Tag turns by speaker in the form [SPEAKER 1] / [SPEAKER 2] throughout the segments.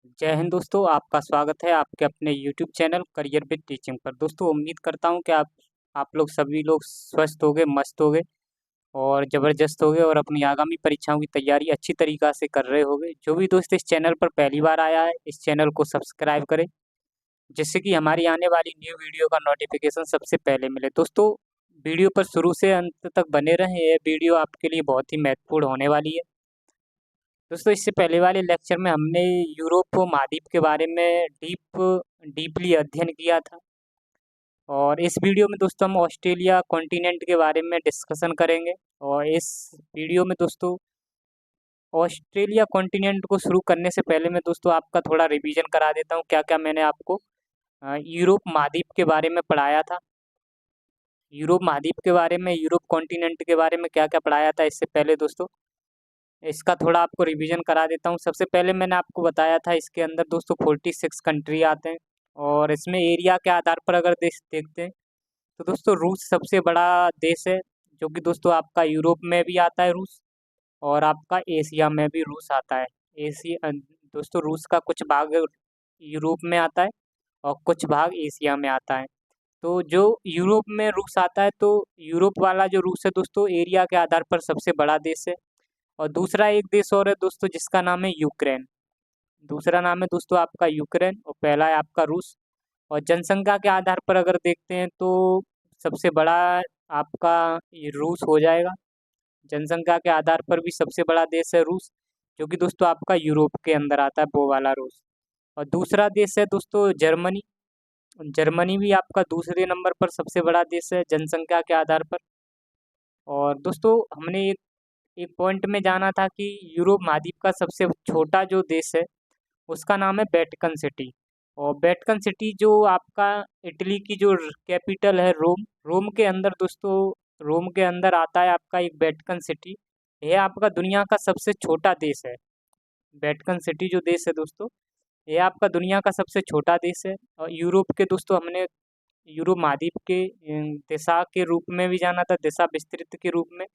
[SPEAKER 1] जय हिंद दोस्तों, आपका स्वागत है आपके अपने YouTube channel career with teaching पर। दोस्तों उम्मीद करता हूं कि आप लोग सभी लोग स्वस्थ होंगे, मस्त होंगे और ज़बरदस्त होंगे और अपनी आगामी परीक्षाओं की तैयारी अच्छी तरीक़ा से कर रहे होंगे। जो भी दोस्त इस चैनल पर पहली बार आया है, इस चैनल को सब्सक्राइब करें, जिससे कि हमारी आने वाली न्यू वीडियो का नोटिफिकेशन सबसे पहले मिले। दोस्तों वीडियो पर शुरू से अंत तक बने रहें, यह वीडियो आपके लिए बहुत ही महत्वपूर्ण होने वाली है। दोस्तों इससे पहले वाले लेक्चर में हमने यूरोप महाद्वीप के बारे में डीपली अध्ययन किया था और इस वीडियो में दोस्तों हम ऑस्ट्रेलिया कॉन्टिनेंट के बारे में डिस्कशन करेंगे। और इस वीडियो में दोस्तों ऑस्ट्रेलिया कॉन्टिनेंट को शुरू करने से पहले मैं दोस्तों आपका थोड़ा रिवीजन करा देता हूँ क्या क्या मैंने आपको यूरोप महाद्वीप के बारे में पढ़ाया था। यूरोप महाद्वीप के बारे में, यूरोप कॉन्टिनेंट के बारे में क्या क्या पढ़ाया था इससे पहले दोस्तों इसका थोड़ा आपको रिवीजन करा देता हूँ। सबसे पहले मैंने आपको बताया था इसके अंदर दोस्तों 46 कंट्री आते हैं और इसमें एरिया के आधार पर अगर देश देखते हैं तो दोस्तों रूस सबसे बड़ा देश है, जो कि दोस्तों आपका यूरोप में भी आता है रूस और आपका एशिया में भी रूस आता है। दोस्तों रूस का कुछ भाग यूरोप में आता है और कुछ भाग एशिया में आता है। तो जो यूरोप में रूस आता है, तो यूरोप वाला जो रूस है दोस्तों एरिया के आधार पर सबसे बड़ा देश है। और दूसरा एक देश और है दोस्तों जिसका नाम है यूक्रेन। दूसरा नाम है दोस्तों आपका यूक्रेन और पहला है आपका रूस। और जनसंख्या के आधार पर अगर देखते हैं तो सबसे बड़ा आपका ये रूस हो जाएगा। जनसंख्या के आधार पर भी सबसे बड़ा देश है रूस, जो कि दोस्तों आपका यूरोप के अंदर आता है वो वाला रूस। और दूसरा देश है दोस्तों जर्मनी। जर्मनी भी आपका दूसरे नंबर पर सबसे बड़ा देश है जनसंख्या के आधार पर। और दोस्तों हमने एक एक पॉइंट में जाना था कि यूरोप महाद्वीप का सबसे छोटा जो देश है उसका नाम है वेटिकन सिटी। और वेटिकन सिटी जो आपका इटली की जो कैपिटल है रोम, रोम के अंदर दोस्तों रोम के अंदर आता है आपका एक वेटिकन सिटी। यह आपका दुनिया का सबसे छोटा देश है। वेटिकन सिटी जो देश है दोस्तों यह आपका दुनिया का सबसे छोटा देश है। और यूरोप के दोस्तों हमने यूरोप महाद्वीप के दिशा के रूप में भी जाना था, दिशा विस्तृत के रूप में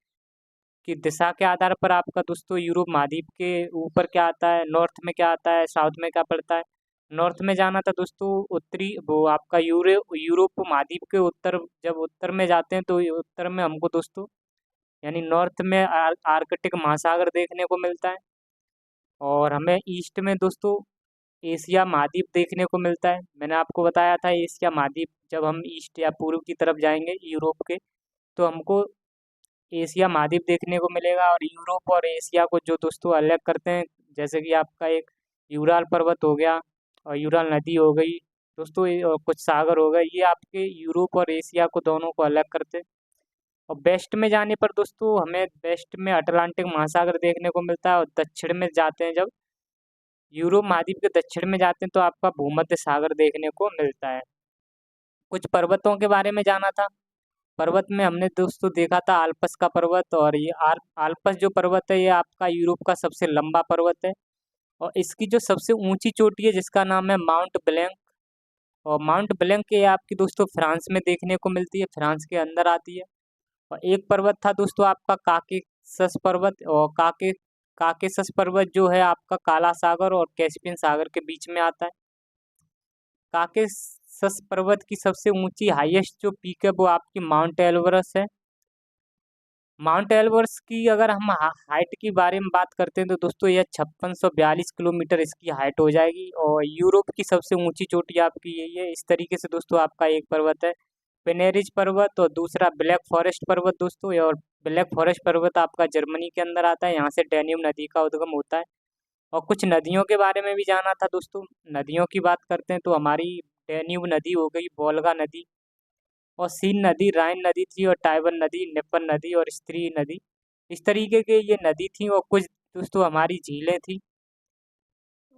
[SPEAKER 1] कि दिशा के आधार पर आपका दोस्तों यूरोप महाद्वीप के ऊपर क्या आता है, नॉर्थ में क्या आता है, साउथ में क्या पड़ता है। नॉर्थ में जाना था दोस्तों उत्तरी वो आपका यूरोप महाद्वीप के उत्तर, जब उत्तर में जाते हैं तो ये उत्तर में हमको दोस्तों यानी नॉर्थ में आर्कटिक महासागर देखने को मिलता है। और हमें ईस्ट में दोस्तों एशिया महाद्वीप देखने को मिलता है। मैंने आपको बताया था एशिया महाद्वीप जब हम ईस्ट या पूर्व की तरफ जाएंगे यूरोप के तो हमको एशिया महाद्वीप देखने को मिलेगा। और यूरोप और एशिया को जो दोस्तों अलग करते हैं, जैसे कि आपका एक यूराल पर्वत हो गया और यूराल नदी हो गई दोस्तों और कुछ सागर हो गए, ये आपके यूरोप और एशिया को दोनों को अलग करते हैं। और वेस्ट में जाने पर दोस्तों हमें वेस्ट में अटलांटिक महासागर देखने को मिलता है। और दक्षिण में जाते हैं, जब यूरोप महाद्वीप के दक्षिण में जाते हैं तो आपका भूमध्य सागर देखने को मिलता है। कुछ पर्वतों के बारे में जाना था। पर्वत में हमने दोस्तों देखा था आल्पस का पर्वत। और ये आल्पस जो पर्वत है ये आपका यूरोप का सबसे लंबा पर्वत है और इसकी जो सबसे ऊंची चोटी है जिसका नाम है माउंट ब्लैंक। और माउंट ब्लैंक ये आपकी दोस्तों फ्रांस में देखने को मिलती है, फ्रांस के अंदर आती है। और एक पर्वत था दोस्तों आपका काकेसस पर्वत। और काकेसस पर्वत जो है आपका काला सागर और कैस्पियन सागर के बीच में आता है। काकेसस पर्वत की सबसे ऊंची हाईएस्ट जो पीक है वो आपकी माउंट एल्ब्रस है। माउंट एल्ब्रस की अगर हम हाइट के बारे में बात करते हैं तो दोस्तों यह 5642 किलोमीटर इसकी हाइट हो जाएगी। और यूरोप की सबसे ऊंची चोटी आपकी यही है। इस तरीके से दोस्तों आपका एक पर्वत है पेनेरिज पर्वत और दूसरा ब्लैक फॉरेस्ट पर्वत दोस्तों। और ब्लैक फॉरेस्ट पर्वत आपका जर्मनी के अंदर आता है, यहाँ से डैन्यूब नदी का उद्गम होता है। और कुछ नदियों के बारे में भी जाना था दोस्तों। नदियों की बात करते हैं तो हमारी डैन्यूब नदी हो गई, वोल्गा नदी और सीन नदी, राइन नदी थी और टाइबर नदी, नेपन नदी और स्त्री नदी। इस तरीके के ये नदी थी। और कुछ दोस्तों हमारी झीलें थी।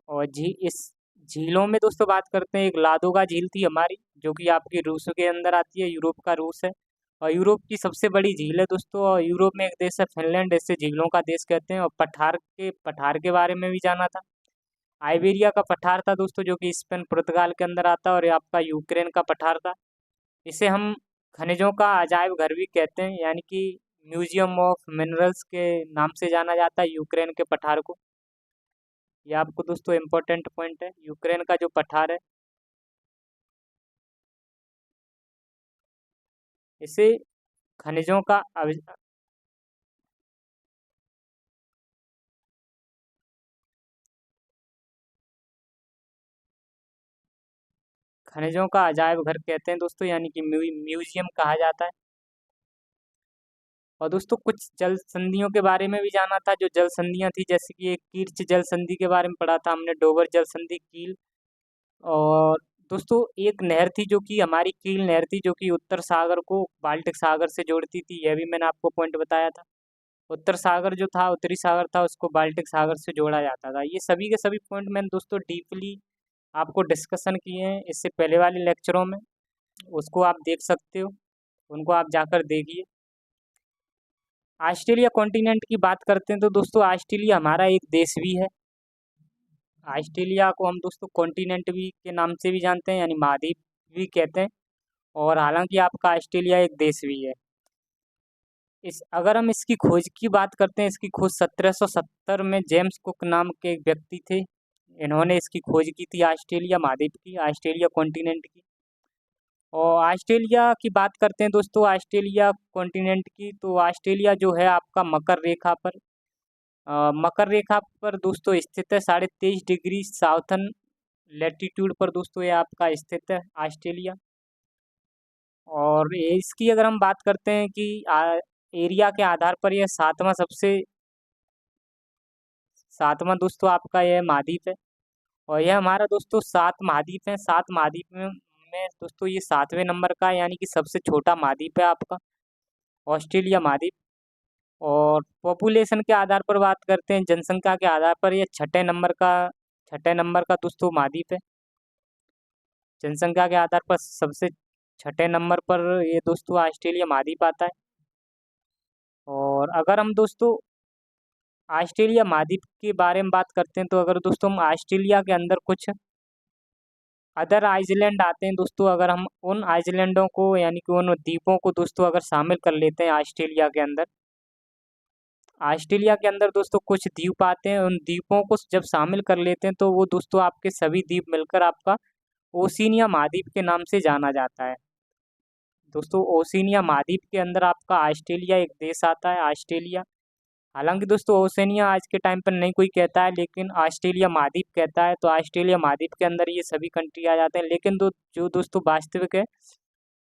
[SPEAKER 1] और इस झीलों में दोस्तों बात करते हैं, एक लादोगा झील थी हमारी जो कि आपकी रूस के अंदर आती है, यूरोप का रूस है। और यूरोप की सबसे बड़ी झील है दोस्तों। और यूरोप में एक देश है फिनलैंड, इससे झीलों का देश कहते हैं। और पठार के बारे में भी जाना था। आइबेरिया का पठार था दोस्तों जो कि स्पेन पुर्तगाल के अंदर आता है। और ये आपका यूक्रेन का पठार था। इसे हम खनिजों का अजायब घर भी कहते हैं, यानी कि म्यूजियम ऑफ मिनरल्स के नाम से जाना जाता है यूक्रेन के पठार को। ये आपको दोस्तों इम्पोर्टेंट पॉइंट है। यूक्रेन का जो पठार है, इसे खनिजों का खनिजों का अजायब घर कहते हैं दोस्तों, यानी कि म्यूजियम कहा जाता है। और दोस्तों कुछ जल संधियों के बारे में भी जाना था। जो जल संधियां थी, जैसे कि एक कीर्च जल संधि के बारे में पढ़ा था हमने, डोबर जल संधि, कील। और दोस्तों एक नहर थी जो कि हमारी कील नहर थी, जो कि उत्तर सागर को बाल्टिक सागर से जोड़ती थी। यह भी मैंने आपको पॉइंट बताया था। उत्तर सागर जो था, उत्तरी सागर था, उसको बाल्टिक सागर से जोड़ा जाता था। ये सभी के सभी पॉइंट मैंने दोस्तों डीपली आपको डिस्कशन किए हैं इससे पहले वाले लेक्चरों में। उसको आप देख सकते हो, उनको आप जाकर देखिए। ऑस्ट्रेलिया कॉन्टिनेंट की बात करते हैं तो दोस्तों ऑस्ट्रेलिया हमारा एक देश भी है। ऑस्ट्रेलिया को हम दोस्तों कॉन्टिनेंट भी के नाम से भी जानते हैं, यानी महाद्वीप भी कहते हैं। और हालांकि आपका ऑस्ट्रेलिया एक देश भी है। इस अगर हम इसकी खोज की बात करते हैं, इसकी खोज 1770 में जेम्स कुक नाम के एक व्यक्ति थे। इन्होंने इसकी खोज की थी ऑस्ट्रेलिया महाद्वीप की, ऑस्ट्रेलिया कॉन्टिनेंट की। और ऑस्ट्रेलिया की बात करते हैं दोस्तों, ऑस्ट्रेलिया कॉन्टिनेंट की, तो ऑस्ट्रेलिया जो है आपका मकर रेखा पर, मकर रेखा पर दोस्तों स्थित है। 23.5 डिग्री साउथर्न लेटीट्यूड पर दोस्तों ये आपका स्थित है ऑस्ट्रेलिया। और इसकी अगर हम बात करते हैं कि एरिया के आधार पर यह सातवां दोस्तों आपका यह महाद्वीप है। और यह हमारा दोस्तों 7 महाद्वीप है। 7 महाद्वीप में दोस्तों ये 7वें नंबर का है, यानी कि सबसे छोटा महाद्वीप है आपका ऑस्ट्रेलिया महाद्वीप। और पॉपुलेशन के आधार पर बात करते हैं, जनसंख्या के आधार पर यह छठे नंबर का दोस्तों महाद्वीप है। जनसंख्या के आधार पर सबसे छठे नंबर पर ये दोस्तों ऑस्ट्रेलिया महाद्वीप आता है। और अगर हम दोस्तों ऑस्ट्रेलिया महाद्वीप के बारे में बात करते हैं, तो अगर दोस्तों हम ऑस्ट्रेलिया के अंदर कुछ अदर आइलैंड आते हैं दोस्तों, अगर हम उन आइलैंडों को यानी कि उन द्वीपों को दोस्तों अगर शामिल कर लेते हैं ऑस्ट्रेलिया के अंदर दोस्तों कुछ द्वीप आते हैं। उन द्वीपों को जब शामिल कर लेते हैं तो वो दोस्तों आपके सभी द्वीप मिलकर आपका ओशिनिया महाद्वीप के नाम से जाना जाता है। दोस्तों ओशिनिया महाद्वीप के अंदर आपका ऑस्ट्रेलिया एक देश आता है, ऑस्ट्रेलिया। हालांकि दोस्तों ओशिनिया आज के टाइम पर नहीं कोई कहता है, लेकिन ऑस्ट्रेलिया महाद्वीप कहता है। तो ऑस्ट्रेलिया महाद्वीप के अंदर ये सभी कंट्री आ जाते हैं। लेकिन जो दोस्तों वास्तविक है,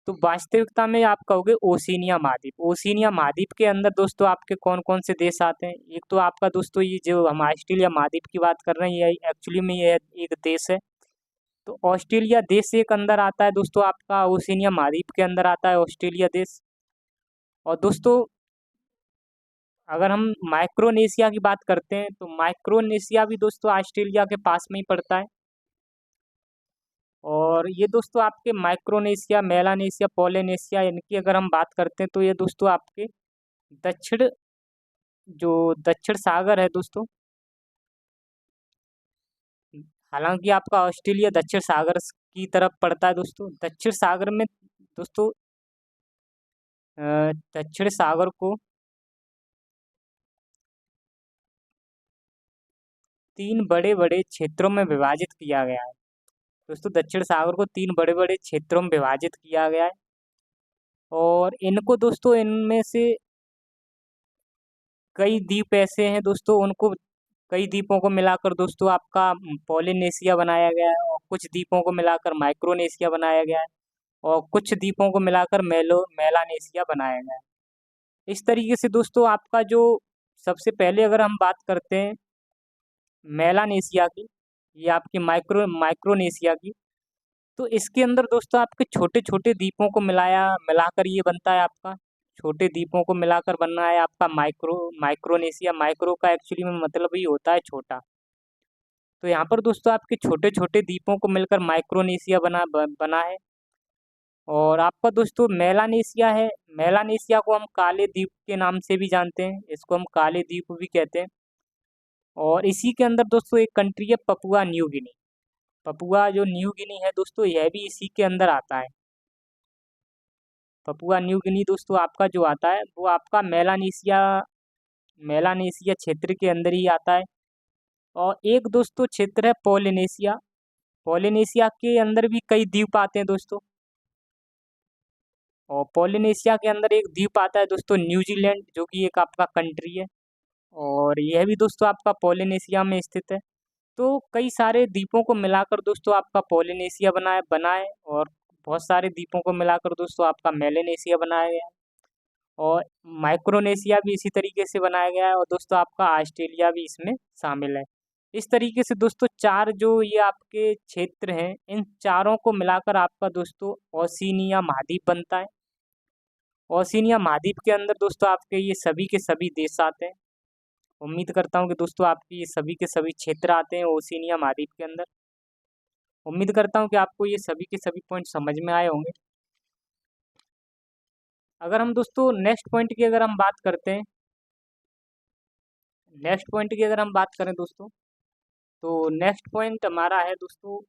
[SPEAKER 1] तो वास्तविकता में आप कहोगे ओशिनिया महाद्वीप। ओशिनिया महाद्वीप के अंदर दोस्तों आपके कौन कौन से देश आते हैं? एक तो आपका दोस्तों ये जो हम ऑस्ट्रेलिया महाद्वीप की बात कर रहे हैं, ये एक्चुअली में ये एक देश है। तो ऑस्ट्रेलिया देश एक अंदर आता है दोस्तों, आपका ओशिनिया महाद्वीप के अंदर आता है ऑस्ट्रेलिया देश। और दोस्तों अगर हम माइक्रोनेशिया की बात करते हैं, तो माइक्रोनेशिया भी दोस्तों ऑस्ट्रेलिया के पास में ही पड़ता है। और ये दोस्तों आपके माइक्रोनेशिया, मेलानेशिया, पोलिनेशिया, इनकी अगर हम बात करते हैं, तो ये दोस्तों आपके दक्षिण जो दक्षिण सागर है दोस्तों, हालांकि आपका ऑस्ट्रेलिया दक्षिण सागर की तरफ पड़ता है दोस्तों। दक्षिण सागर में दोस्तों दक्षिण सागर को 3 बड़े बड़े क्षेत्रों में विभाजित किया गया है दोस्तों। दक्षिण सागर को 3 बड़े बड़े क्षेत्रों में विभाजित किया गया है। और इनको दोस्तों इनमें से कई द्वीप ऐसे हैं दोस्तों, उनको कई द्वीपों को मिलाकर दोस्तों आपका पोलिनेशिया बनाया गया है। और कुछ द्वीपों को मिलाकर माइक्रोनेशिया बनाया गया है। और कुछ द्वीपों को मिलाकर मेलानेशिया बनाया गया है। इस तरीके से दोस्तों आपका जो सबसे पहले अगर हम बात करते हैं मेलानेशिया की, ये आपकी माइक्रोनेशिया की, तो इसके अंदर दोस्तों आपके छोटे छोटे द्वीपों को मिलाकर ये बनता है आपका, छोटे द्वीपों को मिलाकर बनना है आपका माइक्रोनेशिया। माइक्रो का एक्चुअली में मतलब ही होता है छोटा। तो यहाँ पर दोस्तों आपके छोटे छोटे द्वीपों को मिलकर माइक्रोनेशिया बना है। और आपका दोस्तों मेलानेशिया है। मेलानेशिया को हम काले द्वीप के नाम से भी जानते हैं, इसको हम काले द्वीप भी कहते हैं। और इसी के अंदर दोस्तों एक कंट्री है पपुआ न्यू गिनी। पपुआ जो न्यू गिनी है दोस्तों, यह भी इसी के अंदर आता है। पपुआ न्यू गिनी दोस्तों आपका जो आता है वो आपका मेलानेशिया क्षेत्र के अंदर ही आता है। और एक दोस्तों क्षेत्र है पोलिनेशिया। पोलिनेशिया के अंदर भी कई द्वीप आते हैं दोस्तों। और पोलिनेशिया के अंदर एक द्वीप आता है दोस्तों न्यूजीलैंड, जो कि एक आपका कंट्री है। और यह भी दोस्तों आपका पोलिनेशिया में स्थित है। तो कई सारे द्वीपों को मिलाकर दोस्तों आपका पोलिनेशिया बनाए और बहुत सारे द्वीपों को मिलाकर दोस्तों आपका मेलेनेशिया बनाया गया है। और माइक्रोनेशिया भी इसी तरीके से बनाया गया है, और दोस्तों आपका ऑस्ट्रेलिया भी इसमें शामिल है। इस तरीके से दोस्तों चार जो ये आपके क्षेत्र हैं, इन चारों को मिलाकर आपका दोस्तों ओशिनिया महाद्वीप बनता है। ओशिनिया महाद्वीप के अंदर दोस्तों आपके ये सभी के सभी देश आते हैं। उम्मीद करता हूँ कि दोस्तों आपके ये सभी के सभी क्षेत्र आते हैं ओशिनिया महाद्वीप के अंदर। उम्मीद करता हूँ कि आपको ये सभी के सभी पॉइंट समझ में आए होंगे। अगर हम दोस्तों नेक्स्ट पॉइंट की अगर हम बात करते हैं, नेक्स्ट पॉइंट की अगर हम बात करें दोस्तों, तो नेक्स्ट पॉइंट हमारा है दोस्तों,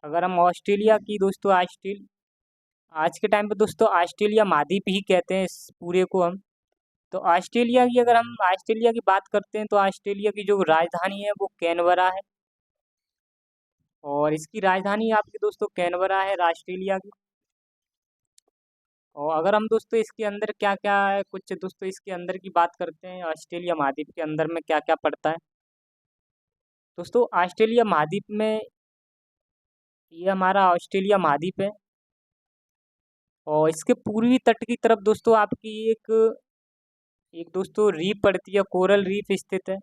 [SPEAKER 1] अगर हम ऑस्ट्रेलिया की दोस्तों आज के टाइम पे दोस्तों ऑस्ट्रेलिया महाद्वीप ही कहते हैं इस पूरे को हम। तो ऑस्ट्रेलिया की अगर हम ऑस्ट्रेलिया की बात करते हैं, तो ऑस्ट्रेलिया की जो राजधानी है वो कैनबरा है। और इसकी राजधानी आपकी दोस्तों कैनबरा है ऑस्ट्रेलिया की। और अगर हम दोस्तों इसके अंदर क्या क्या है, कुछ दोस्तों इसके अंदर की बात करते हैं, ऑस्ट्रेलिया महाद्वीप के अंदर में क्या क्या पड़ता है। दोस्तों ऑस्ट्रेलिया महाद्वीप में, ये हमारा ऑस्ट्रेलिया महाद्वीप है। और इसके पूर्वी तट की तरफ दोस्तों आपकी एक एक दोस्तों रीफ पड़ती है, कोरल रीफ स्थित है,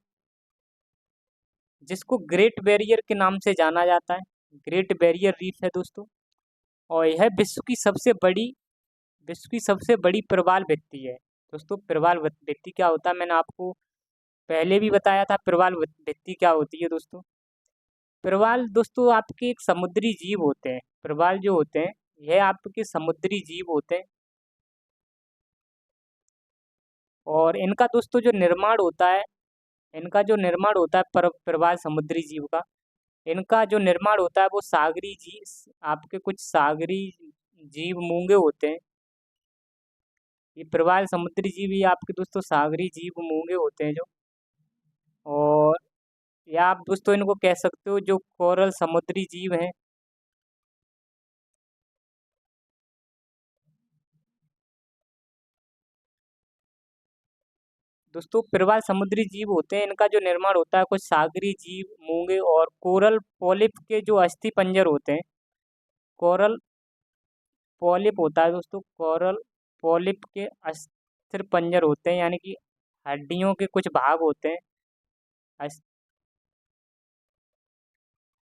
[SPEAKER 1] जिसको ग्रेट बैरियर के नाम से जाना जाता है। ग्रेट बैरियर रीफ है दोस्तों। और यह विश्व की सबसे बड़ी प्रवाल भित्ति है। दोस्तों प्रवाल भित्ति क्या होता है, मैंने आपको पहले भी बताया था प्रवाल भित्ति क्या होती है दोस्तों। प्रवाल दोस्तों आपके एक समुद्री जीव होते हैं। प्रवाल जो होते हैं यह आपके समुद्री जीव होते हैं। और इनका दोस्तों जो निर्माण होता है, प्रवाल समुद्री जीव का, इनका जो निर्माण होता है वो सागरी जीव, आपके कुछ सागरी जीव मूंगे होते हैं। ये प्रवाल समुद्री जीव ये आपके दोस्तों सागरी जीव मूंगे होते हैं जो। और या आप दोस्तों इनको कह सकते हो जो कोरल समुद्री जीव हैं। दोस्तों प्रवाल समुद्री जीव होते हैं, इनका जो निर्माण होता है कुछ सागरी जीव मूंगे और कोरल पॉलिप के जो अस्थि पंजर होते हैं। कोरल पॉलिप होता है दोस्तों, कोरल पॉलिप के अस्थिर पंजर होते हैं, यानी कि हड्डियों के कुछ भाग होते हैं।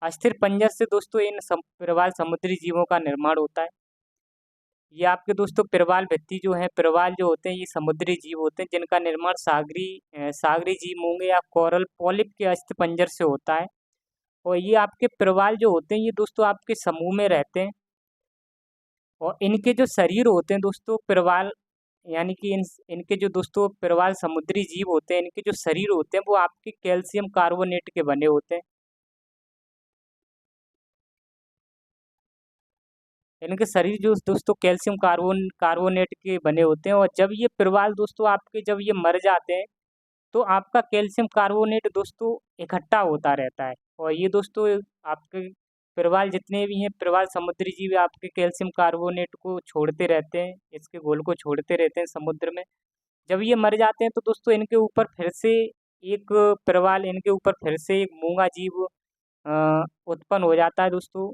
[SPEAKER 1] अस्थिर पंजर से दोस्तों प्रवाल समुद्री जीवों का निर्माण होता है। ये आपके दोस्तों प्रवाल भित्ति जो है, प्रवाल जो होते हैं ये समुद्री जीव होते हैं, जिनका निर्माण सागरी जीव मूंगे या कोरल पॉलिप के अस्थि पंजर से होता है। और ये आपके प्रवाल जो होते हैं ये दोस्तों आपके समूह में रहते हैं। और इनके जो शरीर होते हैं दोस्तों प्रवाल, यानी कि इनके जो दोस्तों प्रवाल समुद्री जीव होते हैं, इनके जो शरीर होते हैं वो आपके कैल्शियम कार्बोनेट के बने होते हैं। इनके शरीर जो दोस्तों कैल्शियम कार्बोनेट के बने होते हैं। और जब ये प्रवाल दोस्तों आपके जब ये मर जाते हैं, तो आपका कैल्शियम कार्बोनेट दोस्तों इकट्ठा होता रहता है। और ये दोस्तों आपके प्रवाल जितने भी हैं, प्रवाल समुद्री जीव आपके कैल्शियम कार्बोनेट को छोड़ते रहते हैं, इसके घोल को छोड़ते रहते हैं समुद्र में। जब ये मर जाते हैं तो दोस्तों इनके ऊपर फिर से एक इनके ऊपर फिर से एक मूंगा जीव उत्पन्न हो जाता है दोस्तों।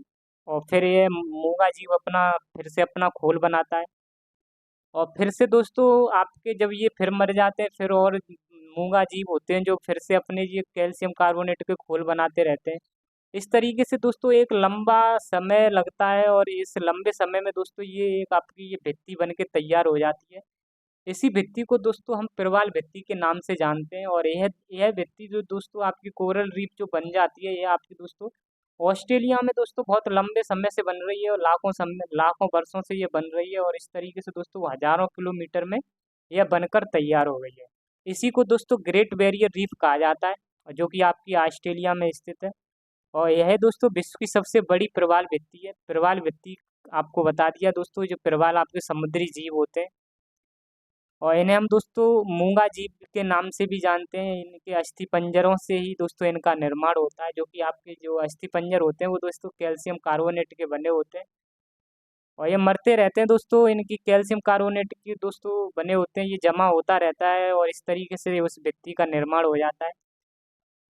[SPEAKER 1] और फिर ये मूंगा जीव फिर से अपना खोल बनाता है। और फिर से दोस्तों आपके जब ये फिर मर जाते हैं, फिर और मूंगा जीव होते हैं जो फिर से अपने ये कैल्शियम कार्बोनेट के खोल बनाते रहते हैं। इस तरीके से दोस्तों एक लंबा समय लगता है, और इस लंबे समय में दोस्तों ये एक आपकी ये भित्ति बन के तैयार हो जाती है। इसी भित्ति को दोस्तों हम प्रवाल भित्ति के नाम से जानते हैं। और यह भित्ति जो दोस्तों आपकी कोरल रीफ जो बन जाती है, यह आपकी दोस्तों ऑस्ट्रेलिया में दोस्तों बहुत लंबे समय से बन रही है, और लाखों वर्षों से ये बन रही है। और इस तरीके से दोस्तों हजारों किलोमीटर में यह बनकर तैयार हो गई है। इसी को दोस्तों ग्रेट बैरियर रीफ कहा जाता है, जो कि आपकी ऑस्ट्रेलिया में स्थित है। और यह दोस्तों विश्व की सबसे बड़ी प्रवाल भित्ति है। प्रवाल भित्ति आपको बता दिया दोस्तों, जो प्रवाल आपके समुद्री जीव होते हैं। और इन्हें हम दोस्तों मूंगा जीव के नाम से भी जानते हैं। इनके अस्थि पंजरों से ही दोस्तों इनका निर्माण होता है, जो कि आपके जो अस्थि पंजर होते हैं वो दोस्तों कैल्शियम कार्बोनेट के बने होते हैं और ये मरते रहते हैं दोस्तों। इनकी कैल्शियम कार्बोनेट की दोस्तों बने होते हैं, ये जमा होता रहता है और इस तरीके से उस व्यक्ति का निर्माण हो जाता है।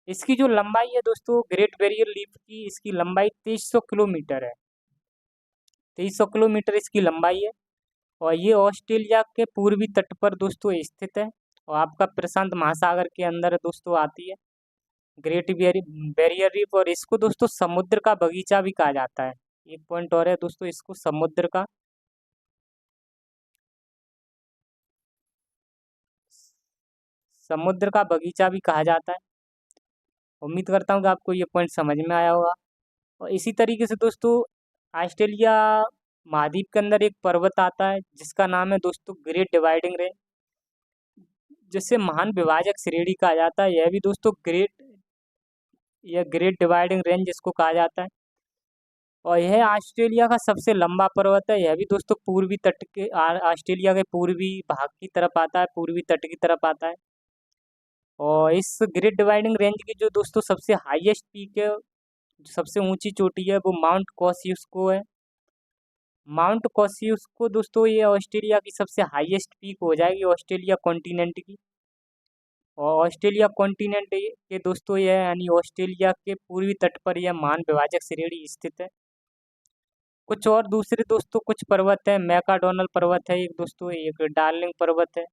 [SPEAKER 1] इसकी जो लंबाई है दोस्तों, ग्रेट बैरियर रीफ की इसकी लंबाई 2300 किलोमीटर है। 2300 किलोमीटर इसकी लंबाई है और ये ऑस्ट्रेलिया के पूर्वी तट पर दोस्तों स्थित है और आपका प्रशांत महासागर के अंदर दोस्तों आती है ग्रेट बैरियर रीफ। और इसको दोस्तों समुद्र का बगीचा भी कहा जाता है। एक पॉइंट और है दोस्तों, इसको समुद्र का बगीचा भी कहा जाता है। उम्मीद करता हूँ कि आपको ये पॉइंट समझ में आया होगा। और इसी तरीके से दोस्तों ऑस्ट्रेलिया महाद्वीप के अंदर एक पर्वत आता है जिसका नाम है दोस्तों ग्रेट डिवाइडिंग रेंज, जिसे महान विभाजक श्रेणी कहा जाता है। यह ग्रेट डिवाइडिंग रेंज इसको कहा जाता है और यह ऑस्ट्रेलिया का सबसे लंबा पर्वत है। यह भी दोस्तों पूर्वी तट के ऑस्ट्रेलिया के पूर्वी भाग की तरफ आता है, पूर्वी तट की तरफ आता है। और इस ग्रेट डिवाइडिंग रेंज की जो दोस्तों सबसे हाईएस्ट पीक है, जो सबसे ऊंची चोटी है, वो माउंट कॉसियुस्को है। माउंट कॉसियुस्को दोस्तों ये ऑस्ट्रेलिया की सबसे हाईएस्ट पीक हो जाएगी ऑस्ट्रेलिया कॉन्टिनेंट की। और ऑस्ट्रेलिया कॉन्टिनेंट के दोस्तों यह यानी ऑस्ट्रेलिया के पूर्वी तट पर यह महान विभाजक श्रेणी स्थित है। कुछ और दूसरे दोस्तों कुछ पर्वत है, मैकाडोनल पर्वत है एक दोस्तों, एक डार्लिंग पर्वत है।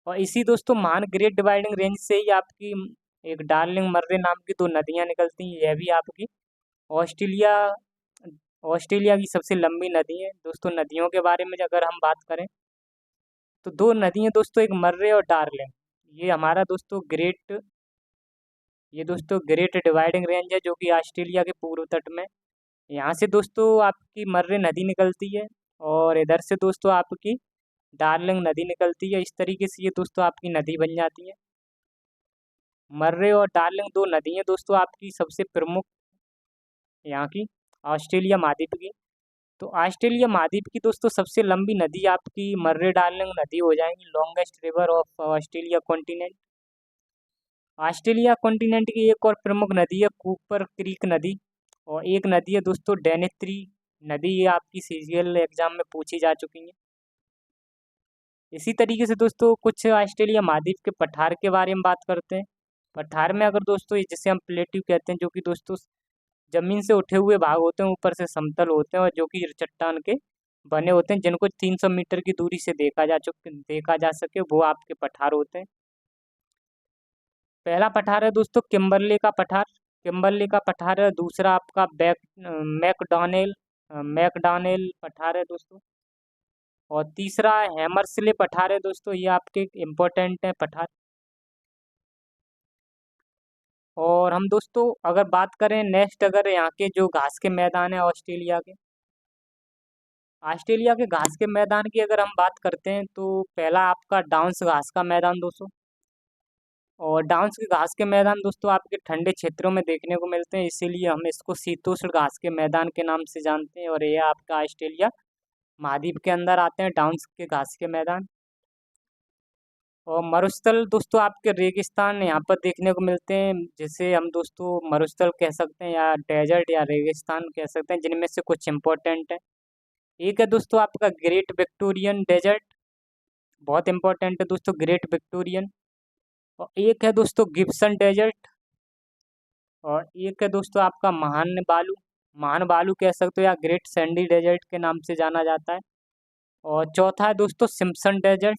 [SPEAKER 1] और इसी दोस्तों महान ग्रेट डिवाइडिंग रेंज से ही आपकी एक डार्लिंग मर्रे नाम की दो नदियां निकलती हैं। यह भी आपकी ऑस्ट्रेलिया ऑस्ट्रेलिया की सबसे लंबी नदी है दोस्तों। नदियों के बारे में अगर हम बात करें तो दो नदियां दोस्तों, एक मर्रे और डार्लिंग। ये हमारा दोस्तों ग्रेट डिवाइडिंग रेंज है जो कि ऑस्ट्रेलिया के पूर्व तट में। यहाँ से दोस्तों आपकी मर्रे नदी निकलती है और इधर से दोस्तों आपकी डार्लिंग नदी निकलती है। इस तरीके से ये दोस्तों आपकी नदी बन जाती है। मर्रे और डार्लिंग दो नदी हैं दोस्तों आपकी सबसे प्रमुख यहाँ की ऑस्ट्रेलिया महाद्वीप की। तो ऑस्ट्रेलिया महाद्वीप की दोस्तों सबसे लंबी नदी आपकी मर्रे डार्लिंग नदी हो जाएंगी, longest river of Australia continent. Australia continent की एक और प्रमुख नदी है कूपर क्रीक नदी और एक नदी है दोस्तों डेनेत्री नदी। ये आपकी सीजीएल एग्जाम में पूछी जा चुकी है। इसी तरीके से दोस्तों कुछ ऑस्ट्रेलिया महाद्वीप के पठार के बारे में बात करते हैं। पठार में अगर दोस्तों जिसे हम प्लेट्यू कहते हैं, जो कि दोस्तों जमीन से उठे हुए भाग होते हैं, ऊपर से समतल होते हैं और जो कि चट्टान के बने होते हैं, जिनको 300 मीटर की दूरी से देखा जा सके, वो आपके पठार होते हैं। पहला पठार है दोस्तों किम्बरले का पठार। किम्बरले का पठार है। दूसरा आपका मैकडॉनेल मैकडॉनेल पठार है दोस्तों। और तीसरा हैमर्सले पठार है दोस्तों। ये आपके इम्पोर्टेंट है पठार। और हम दोस्तों अगर बात करें नेक्स्ट, अगर यहाँ के जो घास के मैदान है ऑस्ट्रेलिया के घास के मैदान की अगर हम बात करते हैं तो पहला आपका डाउन्स घास का मैदान दोस्तों। और डाउन्स के घास के मैदान दोस्तों आपके ठंडे क्षेत्रों में देखने को मिलते हैं, इसीलिए हम इसको शीतोष्ण घास के मैदान के नाम से जानते हैं। और ये आपका ऑस्ट्रेलिया महाद्वीप के अंदर आते हैं डाउन्स के घास के मैदान। और मरुस्थल दोस्तों आपके रेगिस्तान यहाँ पर देखने को मिलते हैं, जिसे हम दोस्तों मरुस्थल कह सकते हैं या डेजर्ट या रेगिस्तान कह सकते हैं, जिनमें से कुछ इम्पोर्टेंट है। एक है दोस्तों आपका ग्रेट विक्टोरियन डेजर्ट, बहुत इंपॉर्टेंट है दोस्तों ग्रेट विक्टोरियन। और एक है दोस्तों गिब्सन डेजर्ट। और एक है दोस्तों आपका महान बालू कह सकते हो या ग्रेट सैंडी डेजर्ट के नाम से जाना जाता है। और चौथा है दोस्तों सिम्पसन डेजर्ट।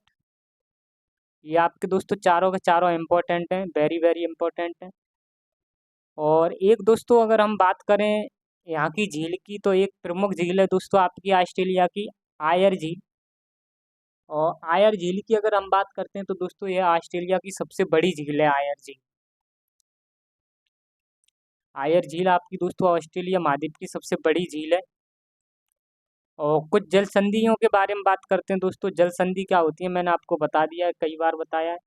[SPEAKER 1] ये आपके दोस्तों चारों के चारों इम्पोर्टेंट हैं, वेरी वेरी इम्पोर्टेंट हैं। और एक दोस्तों अगर हम बात करें यहाँ की झील की, तो एक प्रमुख झील है दोस्तों आपकी ऑस्ट्रेलिया की आयर झील। और आयर झील की अगर हम बात करते हैं तो दोस्तों यह ऑस्ट्रेलिया की सबसे बड़ी झील है आयर झील। आयर झील आपकी दोस्तों ऑस्ट्रेलिया महाद्वीप की सबसे बड़ी झील है। और कुछ जल संधियों के बारे में बात करते हैं दोस्तों। जल संधि क्या होती है मैंने आपको बता दिया है, कई बार बताया है।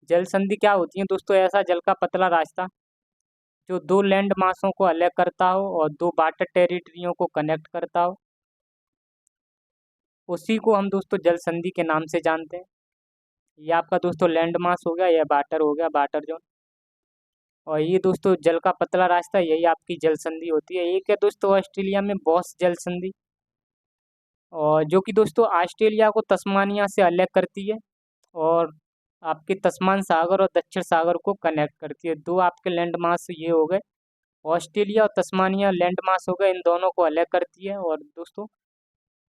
[SPEAKER 1] जल संधि क्या होती है दोस्तों, ऐसा जल का पतला रास्ता जो दो लैंड मासों को अलग करता हो और दो वाटर टेरिटरियों को कनेक्ट करता हो, उसी को हम दोस्तों जल संधि के नाम से जानते हैं। ये आपका दोस्तों लैंड मास हो गया, या वाटर हो गया, वाटर जोन। और ये दोस्तों जल का पतला रास्ता, यही आपकी जल संधि होती है। एक है दोस्तों ऑस्ट्रेलिया में बॉस जल संधि, और जो कि दोस्तों ऑस्ट्रेलिया को तस्मानिया से अलग करती है, और आपके तस्मान सागर और दक्षिण सागर को कनेक्ट करती है। दो आपके लैंड मास ये हो गए, ऑस्ट्रेलिया और तस्मानिया लैंड मास हो गए, इन दोनों को अलग करती है। और दोस्तों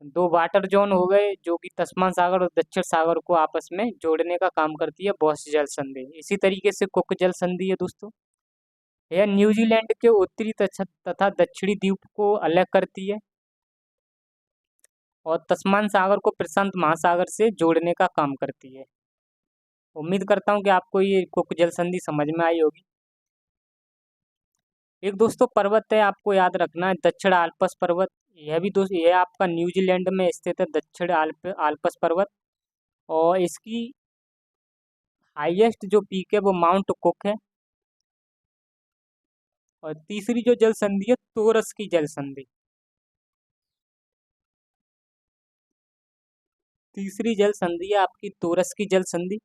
[SPEAKER 1] दो वाटर जोन हो गए, जो कि तस्मान सागर और दक्षिण सागर को आपस में जोड़ने का काम करती है बॉस जल संधि। इसी तरीके से कुक जल संधि है दोस्तों, यह न्यूजीलैंड के उत्तरी तथा दक्षिणी द्वीप को अलग करती है, और तस्मान सागर को प्रशांत महासागर से जोड़ने का काम करती है। उम्मीद करता हूँ कि आपको ये कुक जल संधि समझ में आई होगी। एक दोस्तों पर्वत है, आपको याद रखना है, दक्षिण आल्प्स पर्वत। यह भी दोस्त यह आपका न्यूजीलैंड में स्थित है, दक्षिण आल्प्स पर्वत। और इसकी हाईएस्ट जो पीक है वो माउंट कुक है। और तीसरी जो जल संधि है तोरस की जल संधि। तीसरी जल संधि है आपकी तोरस की जल संधि।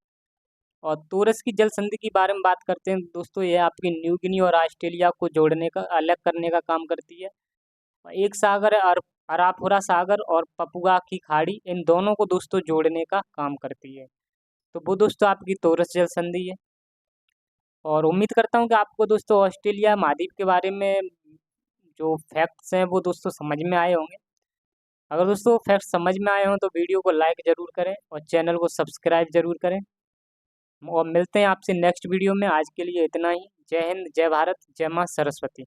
[SPEAKER 1] और तोरस की जल संधि के बारे में बात करते हैं दोस्तों, यह आपकी न्यू गिनी और ऑस्ट्रेलिया को जोड़ने का, अलग करने का काम करती है। एक सागर है अरापुरा सागर और पपुआ की खाड़ी, इन दोनों को दोस्तों जोड़ने का काम करती है। तो वो दोस्तों आपकी तोरस जल संधि है। और उम्मीद करता हूँ कि आपको दोस्तों ऑस्ट्रेलिया महाद्वीप के बारे में जो फैक्ट्स हैं वो दोस्तों समझ में आए होंगे। अगर दोस्तों फैक्ट्स समझ में आए हों तो वीडियो को लाइक ज़रूर करें और चैनल को सब्सक्राइब जरूर करें। और मिलते हैं आपसे नेक्स्ट वीडियो में। आज के लिए इतना ही। जय हिंद, जय भारत, जय माँ सरस्वती।